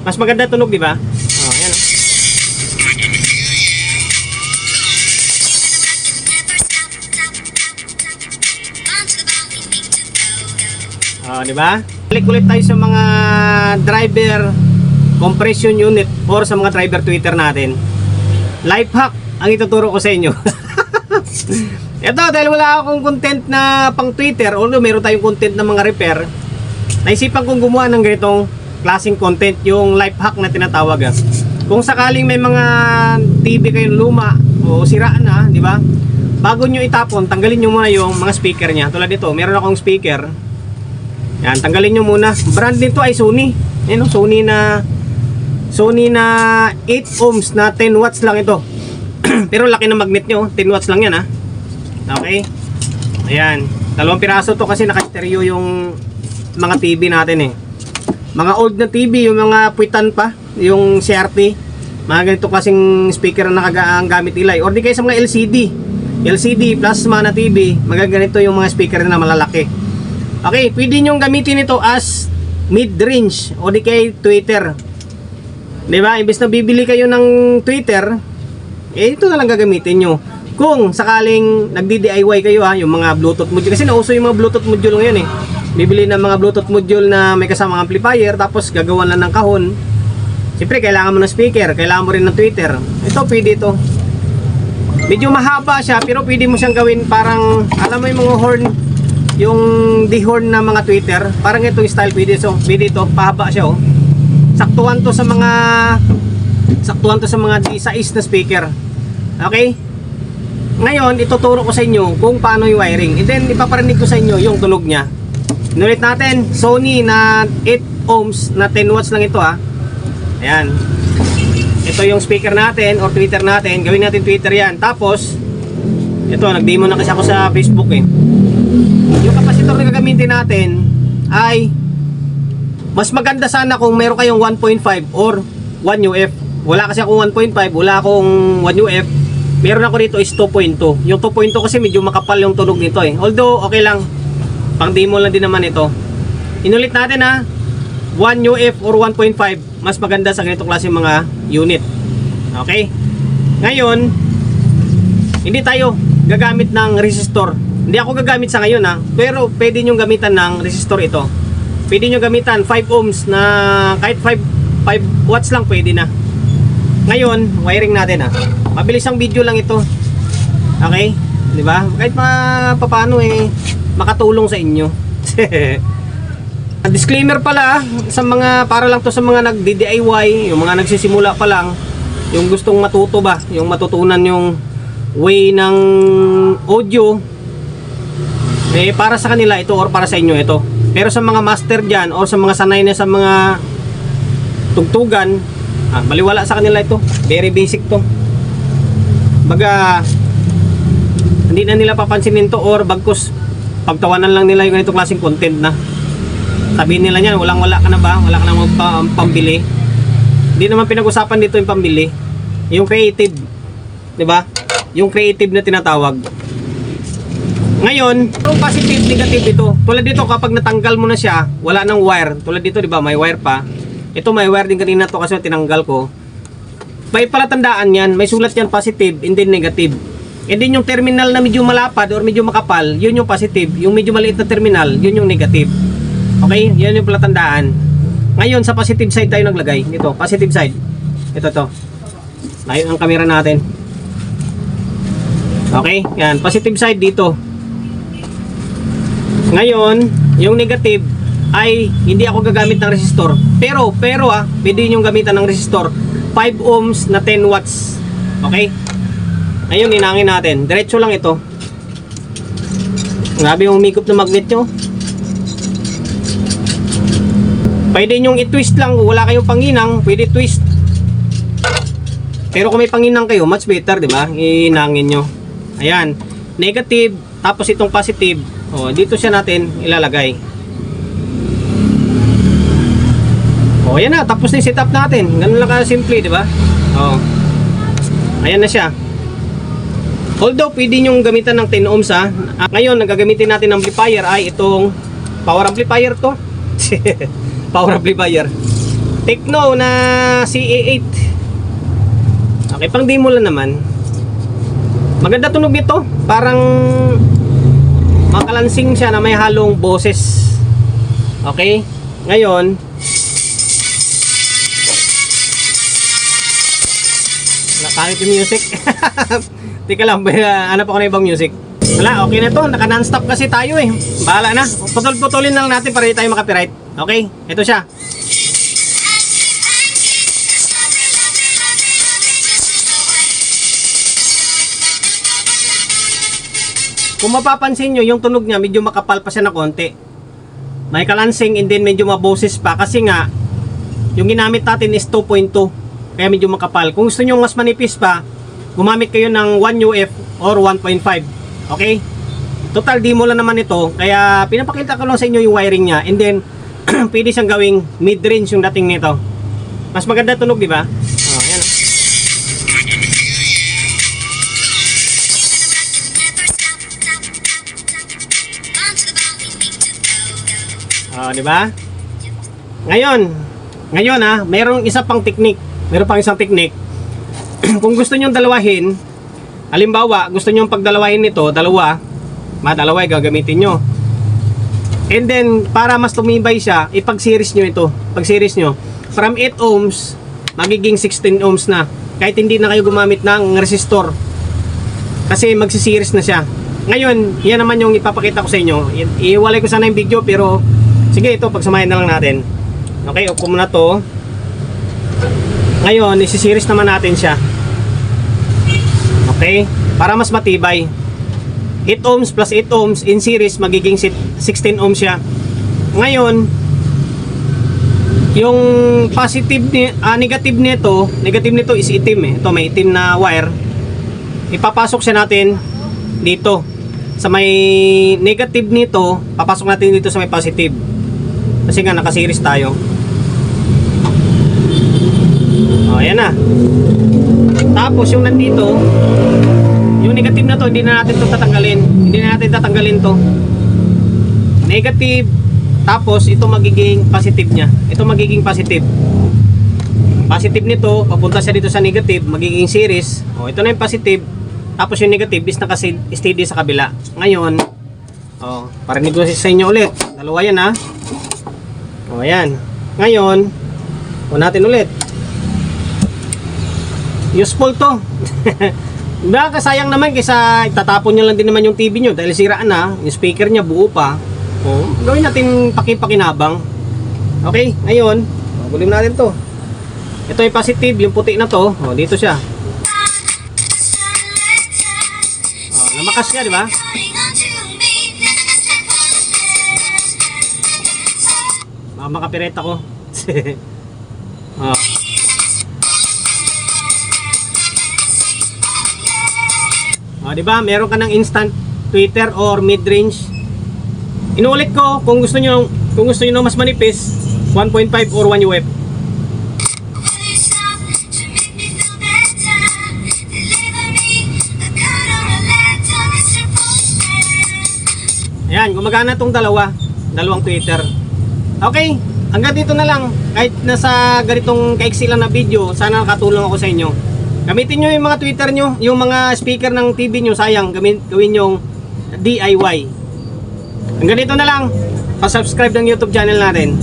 Mas maganda tunog, di ba? Oh, ayan. Oh, di ba? Balik ulit tayo sa mga driver compression unit or sa mga driver tweeter natin. Life hack ang ituturo ko sa inyo. Ito, dahil wala akong content na pang Twitter, although meron tayong content na mga repair, naisipan kong gumawa ng ganitong klaseng content, yung life hack na tinatawag. Kung sakaling may mga TV kayong luma o siraan na, di ba? Bago nyo itapon, tanggalin nyo muna yung mga speaker nya. Tulad dito, meron akong speaker. Yan, tanggalin nyo muna. Brand nito ay Sony. Yan, Sony na 8 ohms na 10 watts lang ito. Pero laki ng magnet nyo, 10 watts lang yan ha. Okay. Ayan, 2 piraso to kasi naka-stereo yung mga TV natin eh. Mga old na TV, yung mga puwitan pa, yung CRT, mga ganito kasing speaker na nakagamit nila. Or di kayo sa mga LCD plasma na TV, magaganito yung mga speaker na malalaki. Okay, pwede nyong gamitin ito as mid-range o di kay Twitter. Diba? Imbes na bibili kayo ng Twitter, eh ito na lang gagamitin nyo. Kung sakaling nagdi-DIY kayo ha, yung mga Bluetooth module, kasi nauso yung mga Bluetooth module ngayon eh. Bibili ng mga Bluetooth module na may kasamang amplifier, tapos gagawan lang ng kahon. Siyempre kailangan mo ng speaker, kailangan mo rin ng Twitter. Ito pwede ito. Medyo mahaba siya, pero pwede mo siyang gawin parang, alam mo yung mga horn, yung dehorn na mga Twitter, parang itong style pwede ito, pahaba siya oh. Saktuhan to sa mga D-size na speaker. Okay? Ngayon, ituturo ko sa inyo kung paano yung wiring. And then, ipaparinig ko sa inyo yung tunog niya. Inulit natin, Sony na 8 ohms na 10 watts lang ito ha. Ayan. Ito yung speaker natin or Twitter natin. Gawin natin Twitter yan. Tapos, ito, nag-demo na kasi ako sa Facebook eh. Yung kapasitor na gagamitin natin ay mas maganda sana kung meron kayong 1.5 or 1 UF. Wala kasi akong 1.5, wala akong 1 UF. Meron ako dito is 2.2. Yung 2.2 kasi medyo makapal yung tunog nito eh. Although okay lang, pang demo lang din naman ito. Inulit natin ha, 1 UF or 1.5, mas maganda sa ganitong klase mga unit. Okay? Ngayon, hindi tayo gagamit ng resistor. Hindi ako gagamit sa ngayon ha, pero pwede nyo gamitan ng resistor ito. Pwede nyo gamitan 5 ohms na kahit 5 watts lang pwede na. Ngayon, wiring natin ha. Mabilis ang video lang ito. Okay? Di ba? Kahit paano eh makatulong sa inyo. Disclaimer pala sa mga, para lang to sa mga nagdi-DIY, yung mga nagsisimula pa lang, yung gustong matuto ba, yung matutunan yung way ng audio, eh para sa kanila ito or para sa inyo ito. Pero sa mga master dyan or sa mga sanay na sa mga tugtugan, baliwala sa kanila ito. Very basic to. Baga hindi na nila papansinin to or bagkus pagtawanan lang nila yung ganitong klaseng content na. Sabihin nila niyan, wala ka na ba? Wala ka na pambili. Hindi naman pinag-usapan dito yung pambili. Yung creative. 'Di ba? Yung creative na tinatawag. Ngayon, yung positive, negative ito. Tulad dito, kapag natanggal mo na siya, wala nang wire. Tulad dito, 'di ba? May wire pa. Ito may wire din kanina to kasi tinanggal ko. May palatandaan yan, may sulat yan positive and then negative. And then yung terminal na medyo malapad or medyo makapal, yun yung positive. Yung medyo maliit na terminal, yun yung negative. Okay? Yan yung palatandaan. Ngayon sa positive side tayo naglagay. Dito, positive side. Ito to. Layo ang camera natin. Okay? Yan, positive side dito. Ngayon, yung negative ay hindi ako gagamit ng resistor. Pero pwede nyo gamitan ng resistor. 5 ohms na 10 watts. Okay? Ngayon, inangin natin. Diretso lang ito. Grabe yung umikot na magnet nyo. Pwede nyong i-twist lang. Wala kayong panginang, pwede twist. Pero kung may panginang kayo, much better, di ba? Inangin nyo. Ayan. Negative, tapos itong positive. O, dito siya natin ilalagay. O, ayan na. Tapos na yung setup natin. Ganun lang ka-simple, di ba? O. Ayan na siya. Although, pwede nyong gamitan ng 10 ohms ha. Ngayon, nagagamitin natin ng amplifier ay itong power amplifier to. Power amplifier. 10 Tecno na CA8. Okay, pang demo lang naman. Maganda tunog nito. Parang makalansing siya na may halong boses. Okay? Ngayon, nakakit yung music. Teka lang, hanap ako na ibang music. Wala, okay na to. Naka non-stop kasi tayo eh. Bahala na. Putol-putulin lang natin para hindi tayo makapiright. Okay? Ito siya. Kung mapapansin nyo, yung tunog niya medyo makapal pa siya na konti. May kalansing and then medyo maboses pa kasi nga yung ginamit natin is 2.2 kaya medyo makapal. Kung gusto nyo mas manipis pa, gumamit kayo ng 1UF or 1.5. Okay? Total demo lang naman ito kaya pinapakita ko lang sa inyo yung wiring niya and then pwede siyang gawing mid-range yung dating nito. Mas maganda tunog, di ba? Oh, ayan. Oh, di ba? Ngayon mayroong isa pang technique. Meron pang isang technique. Kung gusto niyo dalawahin, halimbawa, gusto niyo pagdalawahin nito, dalawa gagamitin niyo. And then para mas tumibay siya, ipag-series niyo ito. Pag-series niyo, from 8 ohms magiging 16 ohms na. Kahit hindi na kayo gumamit ng resistor. Kasi magsi-series na siya. Ngayon, yan naman yung ipapakita ko sa inyo. Iiwalay ko sana yung video pero sige, ito, pagsamahin na lang natin. Okay, upo muna to. Ngayon, isi-series naman natin siya. Okay, para mas matibay. 8 ohms plus 8 ohms in series, magiging 16 ohms siya. Ngayon, yung negative nito is itim eh. Ito, may itim na wire. Ipapasok siya natin dito. Sa may negative nito, papasok natin dito sa may positive. Kasi nga naka-series tayo. Oh, ayan na. Tapos yung nandito, yung negative na to, hindi na natin to tatanggalin. Hindi na natin tatanggalin to. Negative, tapos ito magiging positive niya. Ito magiging positive. Positive nito, papunta siya dito sa negative, magiging series. Oh, ito na yung positive. Tapos yung negative is naka-steady sa kabila. Ngayon, oh, parinig ko sa inyo ulit. Dalawa yan ha. O, ayan. Ngayon, natin ulit. Useful to. Baka sayang naman kaysa itatapon nyo lang din naman yung TV nyo dahil siraan na. Yung speaker niya buo pa. O, gawin natin pakipakinabang. Okay, ngayon, gulin natin to. Ito yung positive, yung puti na to. O, dito siya. O, namakas siya, di ba? Makapiret ako. Oh. Oh, di ba? Meron ka ng instant tweeter or mid-range. Inuulit ko kung gusto niyo mas manipis, 1.5 or 1 UF. Ayan, gumagana tong dalawang tweeter. Okay, hanggang dito na lang. Kahit nasa ganitong kaiksi lang na video, sana nakatulong ako sa inyo. Gamitin nyo yung mga Twitter nyo, yung mga speaker ng TV nyo, sayang, gawin yung DIY. Hanggang dito na lang. Pa-subscribe ng YouTube channel natin.